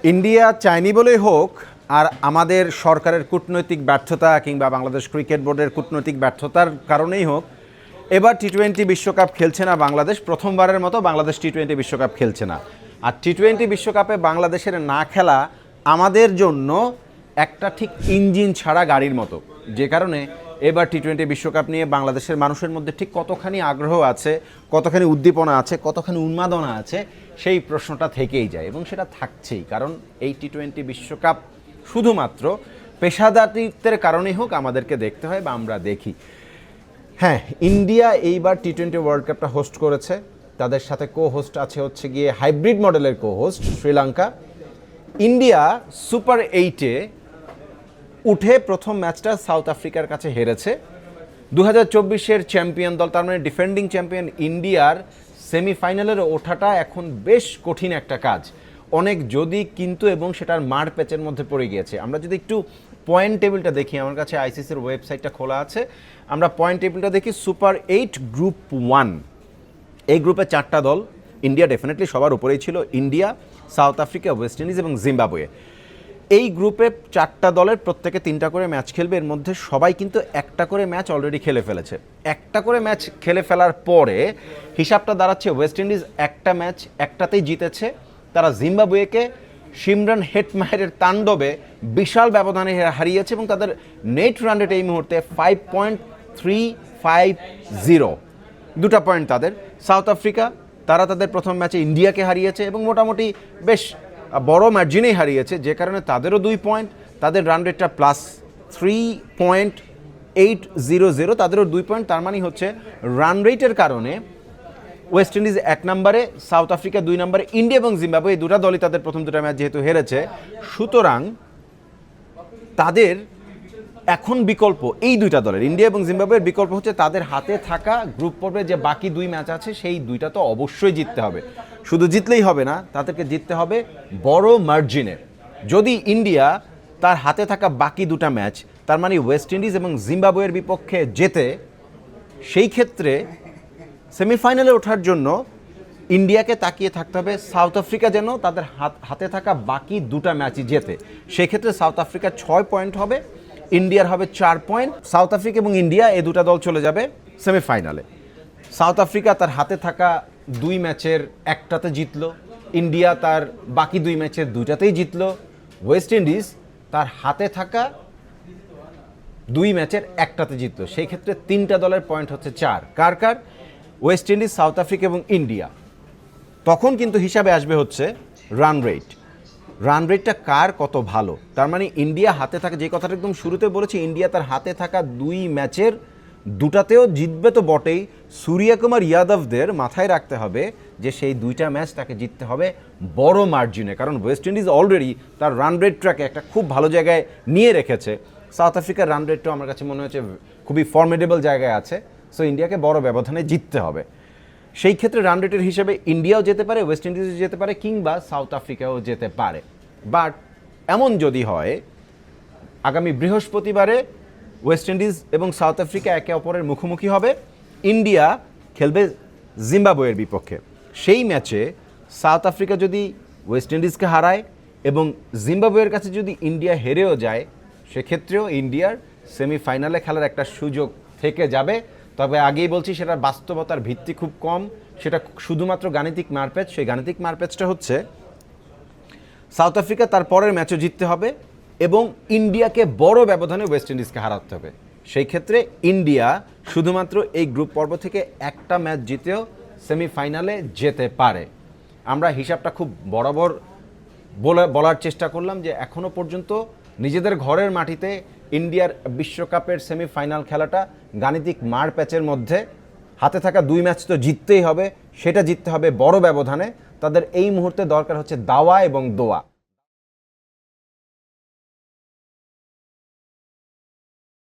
India চায়নি বলেই হোক আর আমাদের সরকারের কূটনৈতিক ব্যর্থতা কিংবা বাংলাদেশ ক্রিকেট বোর্ডের কূটনৈতিক ব্যর্থতার কারণেই হোক এবার টি-20 বিশ্বকাপ খেলছে না বাংলাদেশ। প্রথমবারের মতো বাংলাদেশ টি-20 বিশ্বকাপ খেলছে না। আর টি-20 বিশ্বকাপে বাংলাদেশের না খেলা আমাদের জন্য একটা ঠিক ইঞ্জিন ছাড়া গাড়ির মতো, যে কারণে এবার টি-20 বিশ্বকাপ নিয়ে বাংলাদেশের মানুষের মধ্যে ঠিক কতখানি আগ্রহ আছে, কতখানি উদ্দীপনা আছে, কতখানি উন্মাদনা আছে, সেই প্রশ্নটা থেকেই যায় এবং সেটা থাকছেই। কারণ এই টি-20 বিশ্বকাপ শুধুমাত্র পেশাদারিত্বের কারণেই হোক আমাদেরকে দেখতে হয় বা আমরা দেখি। হ্যাঁ, ইন্ডিয়া এইবার টি-20 ওয়ার্ল্ড কাপটা হোস্ট করেছে। তাদের সাথে কো হোস্ট আছে হচ্ছে গিয়ে হাইব্রিড মডেলের co host Sri Lanka. India super 8-এ উঠে প্রথম ম্যাচটা সাউথ আফ্রিকার কাছে হেরেছে। 2024-এর চ্যাম্পিয়ন দল, তার মানে ডিফেন্ডিং চ্যাম্পিয়ন ইন্ডিয়ার সেমিফাইনালের ওঠাটা এখন বেশ কঠিন একটা কাজ। অনেক যদি কিন্তু এবং সেটার মার প্যাচের মধ্যে পড়ে গিয়েছে। আমরা যদি একটু পয়েন্ট টেবিলটা দেখি, আমার কাছে আইসিসির ওয়েবসাইটটা খোলা আছে, আমরা পয়েন্ট টেবিলটা দেখি। সুপার 8 গ্রুপ 1, এই গ্রুপে 4টা দল। ইন্ডিয়া ডেফিনেটলি সবার উপরেই ছিল, India, south Africa, West Indies এবং জিম্বাবুয়ে। এই গ্রুপে 4টা দলের প্রত্যেকে 3টা করে ম্যাচ খেলবে। এর মধ্যে সবাই কিন্তু একটা করে ম্যাচ অলরেডি খেলে ফেলেছে। একটা করে ম্যাচ খেলে ফেলার পরে হিসাবটা দাঁড়াচ্ছে ওয়েস্ট ইন্ডিজ একটা ম্যাচ একটাতেই জিতেছে। তারা জিম্বাবুয়েকে শিমরন হেটমায়ারের তাণ্ডবে বিশাল ব্যবধানে হারিয়েছে এবং তাদের নেট রান রেট এই মুহূর্তে 5.350, 2টা পয়েন্ট তাদের। সাউথ আফ্রিকা, তারা তাদের প্রথম ম্যাচে ইন্ডিয়াকে হারিয়েছে এবং মোটামুটি বেশ বড় মার্জিনেই হারিয়েছে, যে কারণে তাদেরও 2 পয়েন্ট। তাদের রান রেটটা +3.800, তাদেরও 2 পয়েন্ট। তার মানে হচ্ছে রান রেটের কারণে ওয়েস্ট ইন্ডিজ 1 নম্বরে, সাউথ আফ্রিকা 2 নম্বরে, ইন্ডিয়া এবং জিম্বাবুয়ে এই 2টা দলই তাদের প্রথম 2টা ম্যাচ যেহেতু হেরেছে, সুতরাং তাদের এখন বিকল্প এই 2টা দলের, ইন্ডিয়া এবং জিম্বাবুয়ের বিকল্প হচ্ছে তাদের হাতে থাকা গ্রুপ পর্বে যে বাকি 2 ম্যাচ আছে সেই 2টা তো অবশ্যই জিততে হবে। শুধু জিতলেই হবে না, তাদেরকে জিততে হবে বড় মার্জিনে। যদি ইন্ডিয়া তার হাতে থাকা বাকি 2টা ম্যাচ, তার মানে ওয়েস্ট ইন্ডিজ এবং জিম্বাবুয়ের বিপক্ষে জেতে, সেই ক্ষেত্রে সেমিফাইনালে ওঠার জন্য ইন্ডিয়াকে তাকিয়ে থাকতে হবে সাউথ আফ্রিকা যেন তাদের হাতে থাকা বাকি 2টা ম্যাচই জেতে। সেক্ষেত্রে সাউথ আফ্রিকার 6 পয়েন্ট হবে, ইন্ডিয়ার হবে 4 পয়েন্ট। সাউথ আফ্রিকা এবং ইন্ডিয়া এই 2টা দল চলে যাবে সেমিফাইনালে। সাউথ আফ্রিকা তার হাতে থাকা 2 ম্যাচের একটাতে জিতলো, ইন্ডিয়া তার বাকি 2 ম্যাচের 2টাতেই জিতলো, ওয়েস্ট ইন্ডিজ তার হাতে থাকা 2 ম্যাচের একটাতে জিতলো। সেই ক্ষেত্রে 3টা দলের পয়েন্ট হচ্ছে 4। কার কার? ওয়েস্ট ইন্ডিজ, সাউথ আফ্রিকা এবং ইন্ডিয়া। তখন কিন্তু হিসাবে আসবে হচ্ছে রান রেট। রান রেটটা কার কত ভালো। তার মানে ইন্ডিয়া হাতে থাকা, যে কথাটা একদম শুরুতে বলেছি, ইন্ডিয়া তার হাতে থাকা 2 ম্যাচের 2টাতেও জিতবে তো বটেই, সূর্যকুমার যাদবদের মাথায় রাখতে হবে যে সেই 2টা ম্যাচ তাকে জিততে হবে বড় মার্জিনে। কারণ ওয়েস্ট ইন্ডিজ অলরেডি তার রান রেট ট্র্যাকে একটা খুব ভালো জায়গায় নিয়ে রেখেছে। সাউথ আফ্রিকার রান রেটটাও আমার কাছে মনে হচ্ছে খুবই ফর্মিডেবল জায়গায় আছে। সো ইন্ডিয়াকে বড় ব্যবধানে জিততে হবে। সেই ক্ষেত্রে রান রেটের হিসেবে ইন্ডিয়াও যেতে পারে, ওয়েস্ট ইন্ডিজও যেতে পারে, কিংবা সাউথ আফ্রিকাও যেতে পারে। বাট এমন যদি হয় আগামী বৃহস্পতিবারে ওয়েস্ট ইন্ডিজ এবং সাউথ আফ্রিকা একে অপরের মুখোমুখি হবে, ইন্ডিয়া খেলবে জিম্বাবুয়ের বিপক্ষে। সেই ম্যাচে সাউথ আফ্রিকা যদি ওয়েস্ট ইন্ডিজকে হারায় এবং জিম্বাবুয়ের কাছে যদি ইন্ডিয়া হেরেও যায়, সেক্ষেত্রেও ইন্ডিয়ার সেমিফাইনালে খেলার একটা সুযোগ থেকে যাবে। তবে আগেই বলছি, সেটার বাস্তবতার ভিত্তি খুব কম, সেটা শুধুমাত্র গাণিতিক মারপ্যাচ। সেই গাণিতিক মারপ্যাচটা হচ্ছে সাউথ আফ্রিকা তার পরের ম্যাচও জিততে হবে এবং ইন্ডিয়াকে বড় ব্যবধানে ওয়েস্ট ইন্ডিজকে হারাতে হবে। সেই ক্ষেত্রে ইন্ডিয়া শুধুমাত্র এই গ্রুপ পর্ব থেকে একটা ম্যাচ জিতেও সেমিফাইনালে যেতে পারে। আমরা হিসাবটা খুব বরাবর বলার চেষ্টা করলাম যে এখনও পর্যন্ত নিজেদের ঘরের মাটিতে ইন্ডিয়ার বিশ্বকাপের সেমিফাইনাল খেলাটা গাণিতিক মার প্যাচের মধ্যে। হাতে থাকা 2 ম্যাচ তো জিততেই হবে, সেটা জিততে হবে বড় ব্যবধানে। তাদের এই মুহূর্তে দরকার হচ্ছে দাওয়া এবং দোয়া।